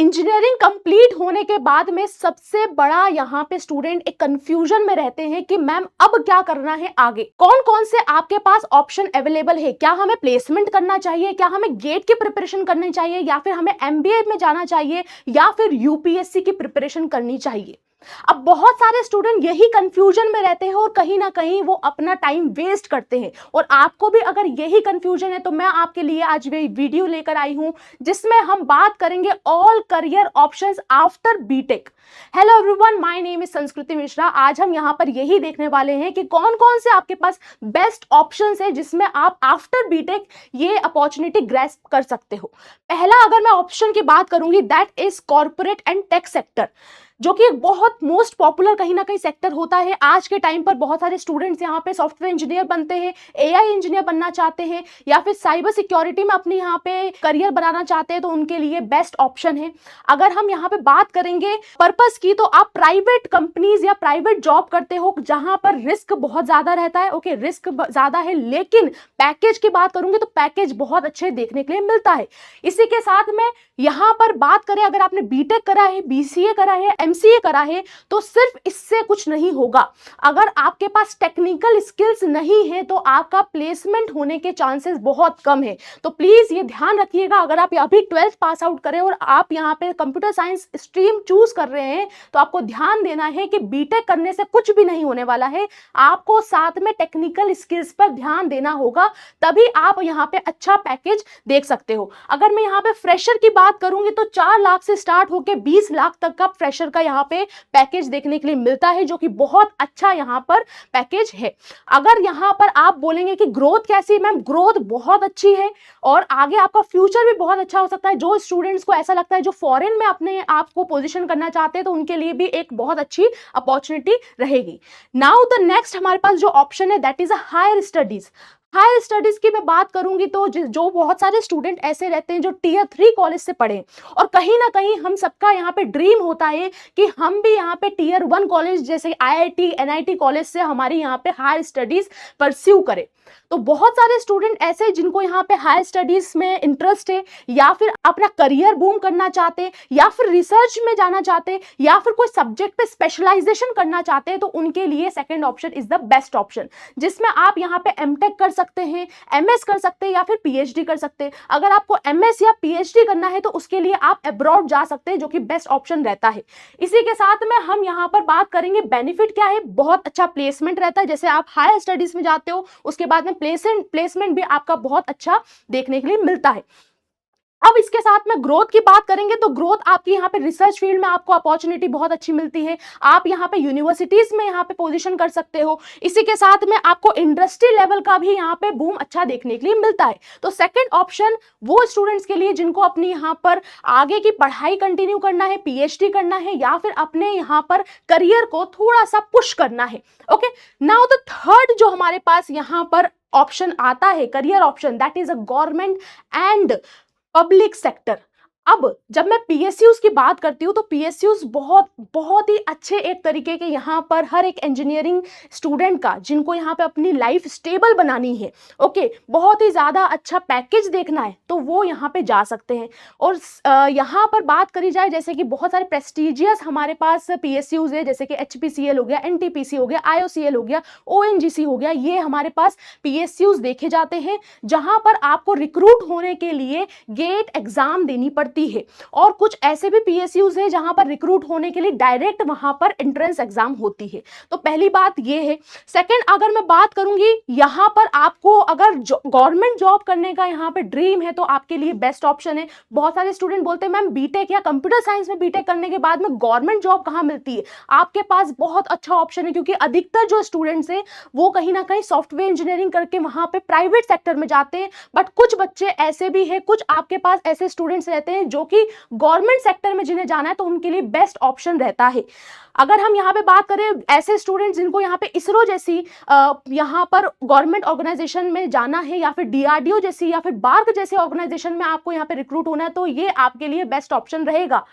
Engineering complete होने के बाद में सबसे बड़ा यहाँ पे स्टूडेंट एक कंफ्यूजन में रहते हैं कि मैम अब क्या करना है आगे। कौन कौन से आपके पास ऑप्शन अवेलेबल है, क्या हमें प्लेसमेंट करना चाहिए, क्या हमें गेट की प्रिपरेशन करनी चाहिए, या फिर हमें एमबीए में जाना चाहिए, या फिर यूपीएससी की प्रिपरेशन करनी चाहिए। अब बहुत सारे स्टूडेंट यही कंफ्यूजन में रहते हैं और कहीं ना कहीं वो अपना टाइम वेस्ट करते हैं। और आपको भी अगर यही कंफ्यूजन है तो मैं आपके लिए आज ये वीडियो लेकर आई हूं जिसमें हम बात करेंगे all career options after BTech. Hello everyone, my name is Sanskriti Mishra. आज हम यहाँ पर यही देखने वाले हैं कि कौन कौन से आपके पास बेस्ट ऑप्शंस है जिसमें आप आफ्टर बीटेक ये अपॉर्चुनिटी ग्रैस्प कर सकते हो। पहला अगर मैं ऑप्शन की बात करूंगी that is corporate and tech sector, जो कि एक बहुत मोस्ट पॉपुलर कहीं ना कहीं सेक्टर होता है। आज के टाइम पर बहुत सारे स्टूडेंट्स यहाँ पे सॉफ्टवेयर इंजीनियर बनते हैं, एआई इंजीनियर बनना चाहते हैं, या फिर साइबर सिक्योरिटी में अपनी यहाँ पे करियर बनाना चाहते हैं, तो उनके लिए बेस्ट ऑप्शन है। अगर हम यहाँ पे बात करेंगे पर्पस की, तो आप प्राइवेट कंपनीज या प्राइवेट जॉब करते हो जहां पर रिस्क बहुत ज्यादा रहता है। ओके, रिस्क ज्यादा है, लेकिन पैकेज की बात करूंगी तो पैकेज बहुत अच्छे देखने के लिए मिलता है। इसी के साथ में यहाँ पर बात करें, अगर आपने बीटेक करा है, बीसीए करा है, एमसीए करा है, तो सिर्फ इससे कुछ नहीं होगा। अगर आपके पास टेक्निकल स्किल्स नहीं है तो आपका प्लेसमेंट होने के चांसेस बहुत कम है। तो प्लीज ये ध्यान रखिएगा, अगर आप अभी 12th पास आउट करें और आप यहाँ पे कंप्यूटर साइंस स्ट्रीम चूज कर रहे हैं तो आपको ध्यान देना है कि बीटेक करने से कुछ भी नहीं होने वाला है। आपको साथ में टेक्निकल स्किल्स पर ध्यान देना होगा, तभी आप यहाँ पे अच्छा पैकेज देख सकते हो। अगर मैं यहाँ पे फ्रेशर की बात करूंगी तो 4 लाख से स्टार्ट होकर 20 लाख तक का फ्रेशर का यहाँ पे पैकेज देखने के लिए मिलता है, जो कि बहुत अच्छा यहाँ पर पैकेज है। अगर यहाँ पर आप बोलेंगे कि ग्रोथ कैसी है, मैम ग्रोथ बहुत अच्छी है और आगे आपका फ्यूचर भी बहुत अच्छा हो सकता है। जो स्टूडेंट्स को ऐसा लगता है जो फॉरेन में अपने आप को पोजीशन करना चाहते हैं, तो उनके लिए भी एक बहुत अच्छी अपॉर्चुनिटी रहेगी। नाउ द नेक्स्ट हमारे पास जो ऑप्शन है that is a higher studies. Higher studies की मैं बात करूंगी तो जो बहुत सारे स्टूडेंट ऐसे रहते हैं जो टियर 3 कॉलेज से पढ़े, और कहीं ना कहीं हम सबका यहाँ पे ड्रीम होता है कि हम भी यहाँ पे टियर 1 कॉलेज जैसे आईआईटी एनआईटी कॉलेज से हमारी यहाँ पे हायर स्टडीज परस्यू करें। तो बहुत सारे स्टूडेंट ऐसे जिनको यहाँ पे हायर स्टडीज में इंटरेस्ट है, या फिर अपना करियर बूम करना चाहते हैं, या फिर रिसर्च में जाना चाहते हैं, या फिर कोई सब्जेक्ट पे स्पेशलाइजेशन करना चाहते हैं, तो उनके लिए second option is the best option, जिसमें आप यहाँ पे एमटेक कर सकते हैं, एमएस कर सकते हैं, या फिर पीएचडी कर सकते हैं। अगर आपको एमएस या पीएचडी करना है तो उसके लिए आप अब्रॉड जा सकते हैं, जो कि बेस्ट ऑप्शन रहता है। इसी के साथ में हम यहाँ पर बात करेंगे बेनिफिट क्या है। बहुत अच्छा प्लेसमेंट रहता है, जैसे आप हायर स्टडीज में जाते हो उसके बाद में प्लेसमेंट भी आपका बहुत अच्छा देखने के लिए मिलता है। अब इसके साथ में ग्रोथ की बात करेंगे तो ग्रोथ आपकी यहाँ पे रिसर्च फील्ड में आपको अपॉर्चुनिटी बहुत अच्छी मिलती है। आप यहाँ पे यूनिवर्सिटीज में यहाँ पे पोजीशन कर सकते हो। इसी के साथ में आपको इंडस्ट्री लेवल का भी यहाँ पे बूम अच्छा देखने के लिए मिलता है। तो सेकंड ऑप्शन वो स्टूडेंट्स के लिए जिनको अपनी यहाँ पर आगे की पढ़ाई कंटिन्यू करना है, पीएचडी करना है, या फिर अपने यहाँ पर करियर को थोड़ा सा पुश करना है। ओके, नाउ द थर्ड जो हमारे पास यहाँ पर ऑप्शन आता है career option, that is a government and public sector. अब जब मैं पीएसयूज की बात करती हूँ तो पीएसयूज बहुत ही अच्छे एक तरीके के यहाँ पर हर एक इंजीनियरिंग स्टूडेंट का जिनको यहाँ पे अपनी लाइफ स्टेबल बनानी है, ओके, बहुत ही ज़्यादा अच्छा पैकेज देखना है, तो वो यहाँ पे जा सकते हैं। और यहाँ पर बात करी जाए जैसे कि बहुत सारे प्रेस्टिजियस हमारे पास पीएसयूज है, जैसे कि एचपीसीएल हो गया, एनटीपीसी हो गया, आईओसीएल हो गया, ओएनजीसी हो गया, ये हमारे पास पीएसयूज देखे जाते हैं जहाँ पर आपको रिक्रूट होने के लिए गेट एग्जाम देनी पड़ती है। और कुछ ऐसे भी पीएसयूज है जहां पर रिक्रूट होने के लिए डायरेक्ट वहां पर एंट्रेंस एग्जाम होती है। तो पहली बात ये है। सेकंड, अगर मैं बात करूंगी यहां पर आपको अगर गवर्नमेंट जॉब करने का यहां पे ड्रीम है तो आपके लिए बेस्ट ऑप्शन है। बहुत सारे स्टूडेंट बोलते हैं मैम बीटेक या कंप्यूटर साइंस में बीटेक करने के बाद में गवर्नमेंट जॉब कहां मिलती है। आपके पास बहुत अच्छा ऑप्शन है, क्योंकि अधिकतर जो स्टूडेंट्स है वो कहीं ना कहीं सॉफ्टवेयर इंजीनियरिंग करके वहां पे प्राइवेट सेक्टर में जाते हैं। बट कुछ बच्चे ऐसे भी है, कुछ आपके पास ऐसे स्टूडेंट्स रहते हैं जो कि गवर्नमेंट सेक्टर में जिन्हें जाना है, तो उनके लिए बेस्ट ऑप्शन रहता है। अगर हम यहाँ पे बात करें ऐसे स्टूडेंट्स जिनको यहाँ पे इसरो जैसी यहाँ पर गवर्नमेंट ऑर्गेनाइजेशन में जाना है, या फिर डीआरडीओ जैसी, या फिर बार्क जैसे ऑर्गेनाइजेशन में आपको यहाँ पे रिक्रूट होना है, तो ये आपके लिए बेस्ट ऑप्शन रहेगा।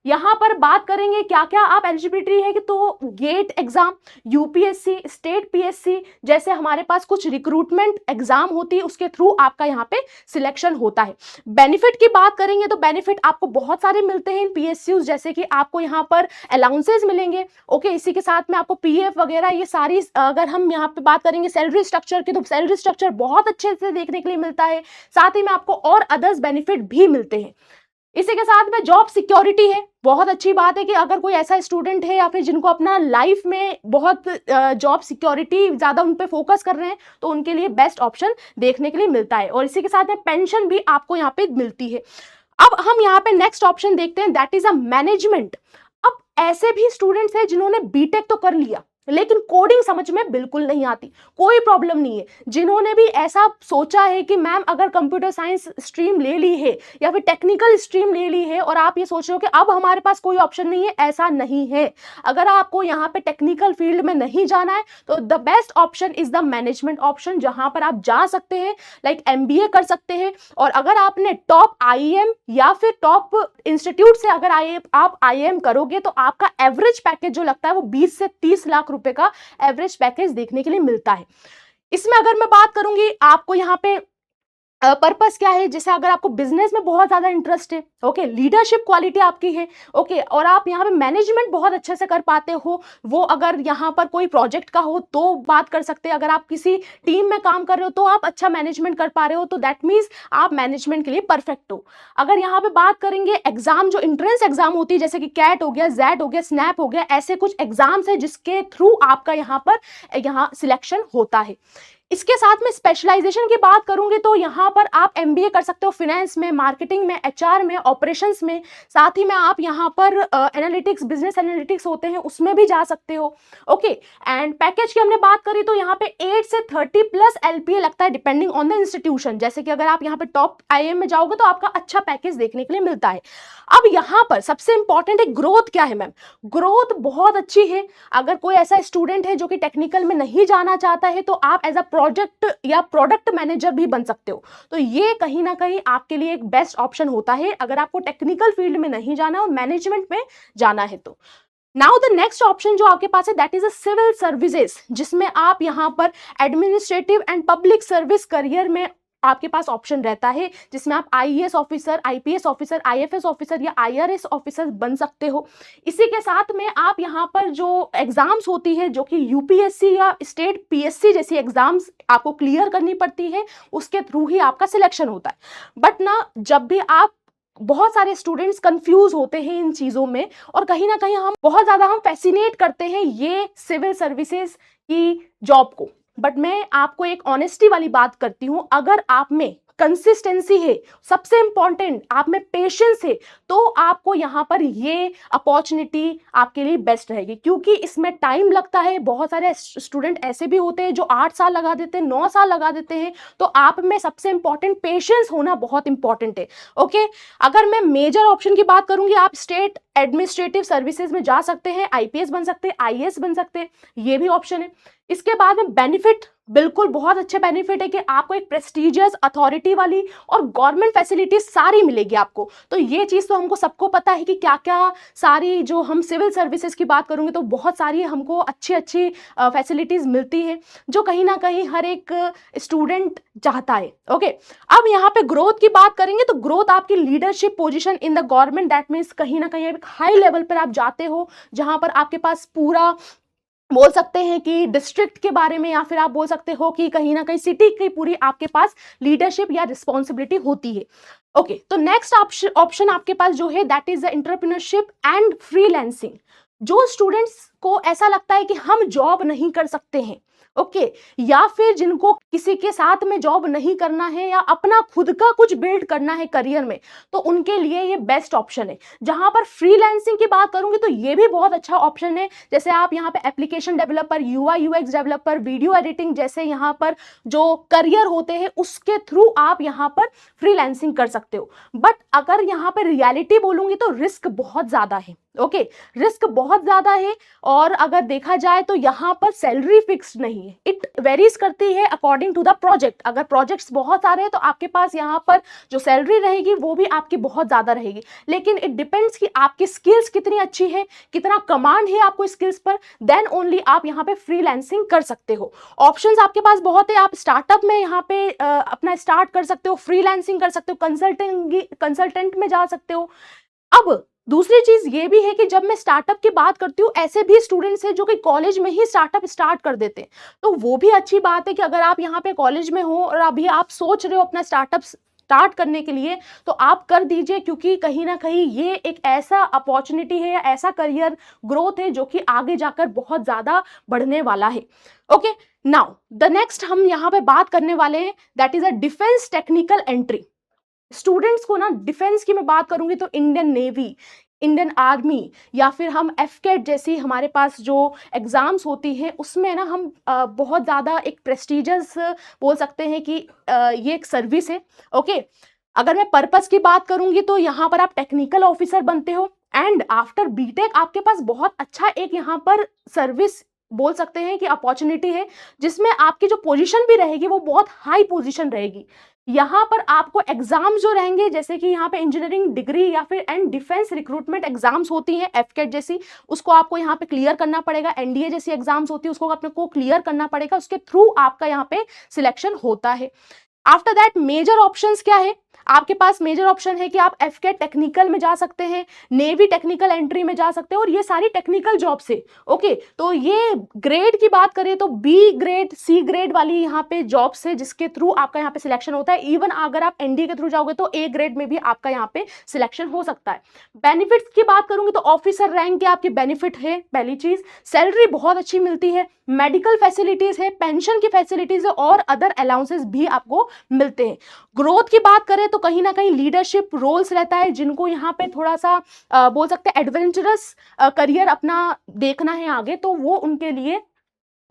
यहाँ पर बात करेंगे क्या क्या आप एलिजिबिलिटी है कि तो GATE exam, UPSC, state PSC जैसे हमारे पास कुछ रिक्रूटमेंट एग्जाम होती है, उसके थ्रू आपका यहाँ पे सिलेक्शन होता है। बेनिफिट की बात करेंगे तो बेनिफिट आपको बहुत सारे मिलते हैं इन पीएसयू, जैसे कि आपको यहाँ पर अलाउंसेस मिलेंगे। ओके, इसी के साथ में आपको पीएफ वगैरह ये सारी, अगर हम यहाँ पे बात करेंगे सैलरी स्ट्रक्चर की, तो सैलरी स्ट्रक्चर बहुत अच्छे से देखने के लिए मिलता है। साथ ही में आपको और अदर्स बेनिफिट भी मिलते हैं। इसी के साथ में जॉब सिक्योरिटी है। बहुत अच्छी बात है कि अगर कोई ऐसा स्टूडेंट है या फिर जिनको अपना लाइफ में बहुत जॉब सिक्योरिटी ज़्यादा उन पे फोकस कर रहे हैं, तो उनके लिए बेस्ट ऑप्शन देखने के लिए मिलता है। और इसी के साथ में पेंशन भी आपको यहाँ पे मिलती है। अब हम यहाँ पे नेक्स्ट ऑप्शन देखते हैं, दैट इज अ मैनेजमेंट। अब ऐसे भी स्टूडेंट्स हैं जिन्होंने बीटेक तो कर लिया लेकिन कोडिंग समझ में बिल्कुल नहीं आती, कोई प्रॉब्लम नहीं है। जिन्होंने भी ऐसा सोचा है कि मैम अगर कंप्यूटर साइंस स्ट्रीम ले ली है या फिर टेक्निकल स्ट्रीम ले ली है और आप ये सोच रहे हो कि अब हमारे पास कोई ऑप्शन नहीं है, ऐसा नहीं है। अगर आपको यहाँ पे टेक्निकल फील्ड में नहीं जाना है तो the best option is the management option, जहां पर आप जा सकते हैं, लाइक एमबीए कर सकते हैं। और अगर आपने टॉप आईएम या फिर टॉप इंस्टीट्यूट से अगर आप आईएम करोगे तो आपका एवरेज पैकेज जो लगता है वो 20 से 30 लाख रुपए का एवरेज पैकेज देखने के लिए मिलता है। इसमें अगर मैं बात करूंगी आपको यहाँ पे पर्पस क्या है, जैसे अगर आपको बिजनेस में बहुत ज्यादा इंटरेस्ट है, ओके, लीडरशिप क्वालिटी आपकी है, ओके, और आप यहाँ पे मैनेजमेंट बहुत अच्छे से कर पाते हो, वो अगर यहाँ पर कोई प्रोजेक्ट का हो तो बात कर सकते हैं। अगर आप किसी टीम में काम कर रहे हो तो आप अच्छा मैनेजमेंट कर पा रहे हो, तो दैट मीन्स आप मैनेजमेंट के लिए परफेक्ट हो। अगर यहाँ पे बात करेंगे एग्जाम, जो एंट्रेंस एग्जाम होती है, जैसे कि कैट हो गया, जेट हो गया, स्नैप हो गया, ऐसे कुछ एग्जाम्स है जिसके थ्रू आपका यहाँ पर सिलेक्शन होता है। इसके साथ में स्पेशलाइजेशन की बात करूंगी तो यहाँ पर आप एमबीए कर सकते हो फिनेंस में, मार्केटिंग में, एचआर में, ऑपरेशंस में। साथ ही में आप यहाँ पर एनालिटिक्स, बिजनेस एनालिटिक्स होते हैं उसमें भी जा सकते हो। ओके, एंड पैकेज की हमने बात करी तो यहाँ पे 8 से 30 प्लस एलपीए लगता है डिपेंडिंग ऑन द इंस्टीट्यूशन। जैसे कि अगर आप यहाँ पे टॉप आईएम में जाओगे तो आपका अच्छा पैकेज देखने के लिए मिलता है। अब यहाँ पर सबसे इंपॉर्टेंट है ग्रोथ क्या है मैम, ग्रोथ बहुत अच्छी है। अगर कोई ऐसा स्टूडेंट है जो कि टेक्निकल में नहीं जाना चाहता है तो आप एज अ प्रोजेक्ट या प्रोडक्ट मैनेजर भी बन सकते हो, तो ये कहीं ना कहीं आपके लिए एक बेस्ट ऑप्शन होता है अगर आपको टेक्निकल फील्ड में नहीं जाना और मैनेजमेंट में जाना है तो। नाउ द नेक्स्ट ऑप्शन जो आपके पास है that is a civil services, जिसमें आप यहाँ पर administrative and public service career में आपके पास ऑप्शन रहता है, जिसमें आप IAS officer, IPS officer, IFS officer या आईआरएस ऑफिसर बन सकते हो। इसी के साथ में आप यहाँ पर जो एग्जाम्स होती है, जो कि यूपीएससी या स्टेट पीएससी जैसी एग्जाम्स आपको क्लियर करनी पड़ती है, उसके थ्रू ही आपका सिलेक्शन होता है। बट ना, जब भी आप, बहुत सारे स्टूडेंट्स कंफ्यूज होते हैं इन चीज़ों में और कहीं ना कहीं हम बहुत ज़्यादा हम फैसिनेट करते हैं ये सिविल सर्विसेज की जॉब को। बट मैं आपको एक ऑनेस्टी वाली बात करती हूं, अगर आप में कंसिस्टेंसी है, सबसे इंपॉर्टेंट आप में पेशेंस है, तो आपको यहाँ पर ये अपॉर्चुनिटी आपके लिए बेस्ट रहेगी, क्योंकि इसमें टाइम लगता है। बहुत सारे स्टूडेंट ऐसे भी होते हैं जो 8 साल लगा देते हैं, 9 साल लगा देते हैं, तो आप में सबसे इंपॉर्टेंट पेशेंस होना बहुत इंपॉर्टेंट है। ओके, अगर मैं मेजर ऑप्शन की बात करूंगी, आप स्टेट एडमिनिस्ट्रेटिव सर्विसेज में जा सकते हैं, आईपीएस बन सकते हैं, आईएएस बन सकते हैं, ये भी ऑप्शन है। इसके बाद में बेनिफिट, बिल्कुल बहुत अच्छे बेनिफिट है कि आपको एक प्रेस्टिजियस अथॉरिटी वाली और गवर्नमेंट फैसिलिटीज सारी मिलेगी आपको। तो ये चीज़ तो हमको सबको पता है कि क्या क्या सारी, जो हम सिविल सर्विसेज की बात करूंगे तो बहुत सारी हमको अच्छी अच्छी फैसिलिटीज मिलती है जो कहीं ना कहीं हर एक स्टूडेंट चाहता है। ओके, अब यहाँ पे ग्रोथ की बात करेंगे तो ग्रोथ आपकी leadership position in the government, that means कहीं ना कहीं एक हाई लेवल पर आप जाते हो, जहां पर आपके पास पूरा, बोल सकते हैं कि डिस्ट्रिक्ट के बारे में, या फिर आप बोल सकते हो कि कहीं ना कहीं सिटी की पूरी आपके पास लीडरशिप या रिस्पॉन्सिबिलिटी होती है। ओके, तो नेक्स्ट ऑप्शन आपके पास जो है that is the entrepreneurship and freelancing. जो स्टूडेंट्स को ऐसा लगता है कि हम जॉब नहीं कर सकते हैं, ओके, या फिर जिनको किसी के साथ में जॉब नहीं करना है या अपना खुद का कुछ बिल्ड करना है करियर में, तो उनके लिए ये बेस्ट ऑप्शन है। जहां पर फ्रीलांसिंग की बात करूंगी तो ये भी बहुत अच्छा ऑप्शन है। जैसे आप यहाँ पे application developer, UI UX developer, video editing जैसे यहाँ पर जो करियर होते हैं उसके थ्रू आप यहाँ पर फ्रीलांसिंग कर सकते हो। बट अगर यहाँ पर रियलिटी बोलूंगी तो रिस्क बहुत ज्यादा है। ओके, रिस्क बहुत ज्यादा है। और अगर देखा जाए तो यहाँ पर सैलरी फिक्स्ड नहीं है, इट वेरीज करती है अकॉर्डिंग टू द प्रोजेक्ट। अगर प्रोजेक्ट्स बहुत सारे हैं तो आपके पास यहाँ पर जो सैलरी रहेगी वो भी आपकी बहुत ज्यादा रहेगी, लेकिन इट डिपेंड्स कि आपकी स्किल्स कितनी अच्छी है, कितना कमांड है आपको स्किल्स पर, देन ओनली आप यहाँ पे फ्रीलांसिंग कर सकते हो। ऑप्शंस आपके पास बहुत है, आप स्टार्टअप में यहाँ पे अपना स्टार्ट कर सकते हो, फ्रीलांसिंग कर सकते हो, कंसल्टेंट में जा सकते हो। अब दूसरी चीज ये भी है कि जब मैं स्टार्टअप की बात करती हूँ, ऐसे भी स्टूडेंट्स हैं जो कि कॉलेज में ही स्टार्टअप स्टार्ट कर देते हैं, तो वो भी अच्छी बात है कि अगर आप यहाँ पे कॉलेज में हो और अभी आप सोच रहे हो अपना स्टार्टअप स्टार्ट करने के लिए, तो आप कर दीजिए, क्योंकि कहीं ना कहीं ये एक ऐसा अपॉर्चुनिटी है या ऐसा करियर ग्रोथ है जो कि आगे जाकर बहुत ज्यादा बढ़ने वाला है। ओके, नाउ द नेक्स्ट हम यहाँ पे बात करने वाले हैं, that is a defence technical entry. Students को ना, डिफेंस की मैं बात करूंगी तो इंडियन नेवी, इंडियन आर्मी, या फिर हम एफकेट जैसी हमारे पास जो एग्जाम्स होती है उसमें ना हम बहुत ज़्यादा एक प्रेस्टिजियस बोल सकते हैं कि ये एक सर्विस है। ओके, अगर मैं पर्पस की बात करूंगी तो यहाँ पर आप टेक्निकल ऑफिसर बनते हो, एंड आफ्टर बीटेक आपके पास बहुत अच्छा एक यहाँ पर सर्विस बोल सकते हैं कि अपॉर्चुनिटी है, जिसमें आपकी जो पोजीशन भी रहेगी वो बहुत हाई पोजीशन रहेगी। यहाँ पर आपको एग्जाम जो रहेंगे, जैसे कि यहाँ पे इंजीनियरिंग डिग्री या फिर एंड डिफेंस रिक्रूटमेंट एग्जाम्स होती हैं एफकेट जैसी, उसको आपको यहाँ पे क्लियर करना पड़ेगा। एनडीए जैसी एग्जाम्स होती है उसको अपने को क्लियर करना पड़ेगा, उसके थ्रू आपका यहाँ पे सिलेक्शन होता है। आफ्टर दैट मेजर ऑप्शंस क्या है, आपके पास मेजर ऑप्शन है कि आप एफकेट टेक्निकल में जा सकते हैं, नेवी टेक्निकल एंट्री में जा सकते हैं, और ये सारी टेक्निकल जॉब्स है। ओके, तो ये ग्रेड की बात करें तो बी ग्रेड, सी ग्रेड वाली यहाँ पे जॉब्स है जिसके थ्रू आपका यहाँ पे सिलेक्शन होता है। इवन अगर आप एनडीए के थ्रू जाओगे तो ए ग्रेड में भी आपका यहाँ पे सिलेक्शन हो सकता है। बेनिफिट्स की बात करूंगी तो ऑफिसर रैंक के आपके बेनिफिट है, पहली चीज सैलरी बहुत अच्छी मिलती है, मेडिकल फैसिलिटीज है, पेंशन की फैसिलिटीज है, और अदर अलाउंसेस भी आपको मिलते हैं। ग्रोथ की बात करें तो कहीं ना कहीं लीडरशिप रोल्स रहता है, जिनको यहाँ पे थोड़ा सा बोल सकते हैं एडवेंचरस करियर अपना देखना है आगे, तो वो उनके लिए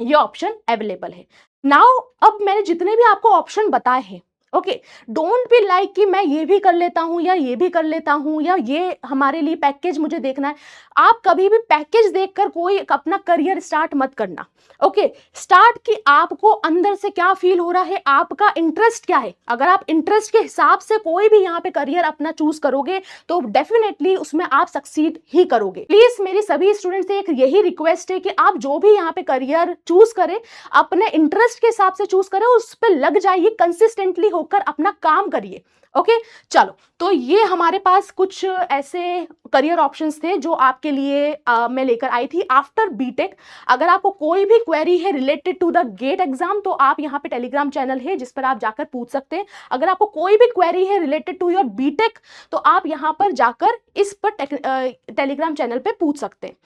ये ऑप्शन अवेलेबल है। नाउ अब मैंने जितने भी आपको ऑप्शन बताए हैं, ओके, डोंट बी लाइक कि मैं ये भी कर लेता हूं या ये भी कर लेता हूं या ये हमारे लिए पैकेज मुझे देखना है। आप कभी भी पैकेज देखकर कोई अपना करियर स्टार्ट मत करना। ओके, स्टार्ट कि आपको अंदर से क्या फील हो रहा है, आपका इंटरेस्ट क्या है। अगर आप इंटरेस्ट के हिसाब से कोई भी यहाँ पे करियर अपना चूज करोगे तो डेफिनेटली उसमें आप सक्सीड ही करोगे। प्लीज मेरी सभी स्टूडेंट्स से एक यही रिक्वेस्ट है कि आप जो भी यहाँ पे करियर चूज करें अपने इंटरेस्ट के हिसाब से चूज करें, उस पर लग जाइए, कंसिस्टेंटली होकर अपना काम करिए। ओके, चलो, तो ये हमारे पास कुछ ऐसे करियर ऑप्शंस थे जो आपके लिए मैं लेकर आई थी आफ्टर बीटेक। अगर आपको कोई भी क्वेरी है related to the GATE exam तो आप यहाँ पे टेलीग्राम चैनल है जिस पर आप जाकर पूछ सकते हैं। अगर आपको कोई भी क्वेरी है रिलेटेड टू योर बीटेक तो आप यहाँ पर जाकर इस पर टेलीग्राम चैनल पे पूछ सकते हैं।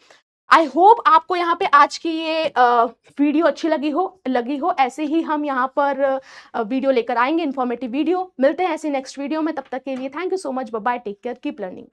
आई होप आपको यहाँ पे आज की ये वीडियो अच्छी लगी हो। ऐसे ही हम यहाँ पर वीडियो लेकर आएंगे, इन्फॉर्मेटिव वीडियो। मिलते हैं ऐसे नेक्स्ट वीडियो में, तब तक के लिए thank you so much, bye bye, take care, keep learning.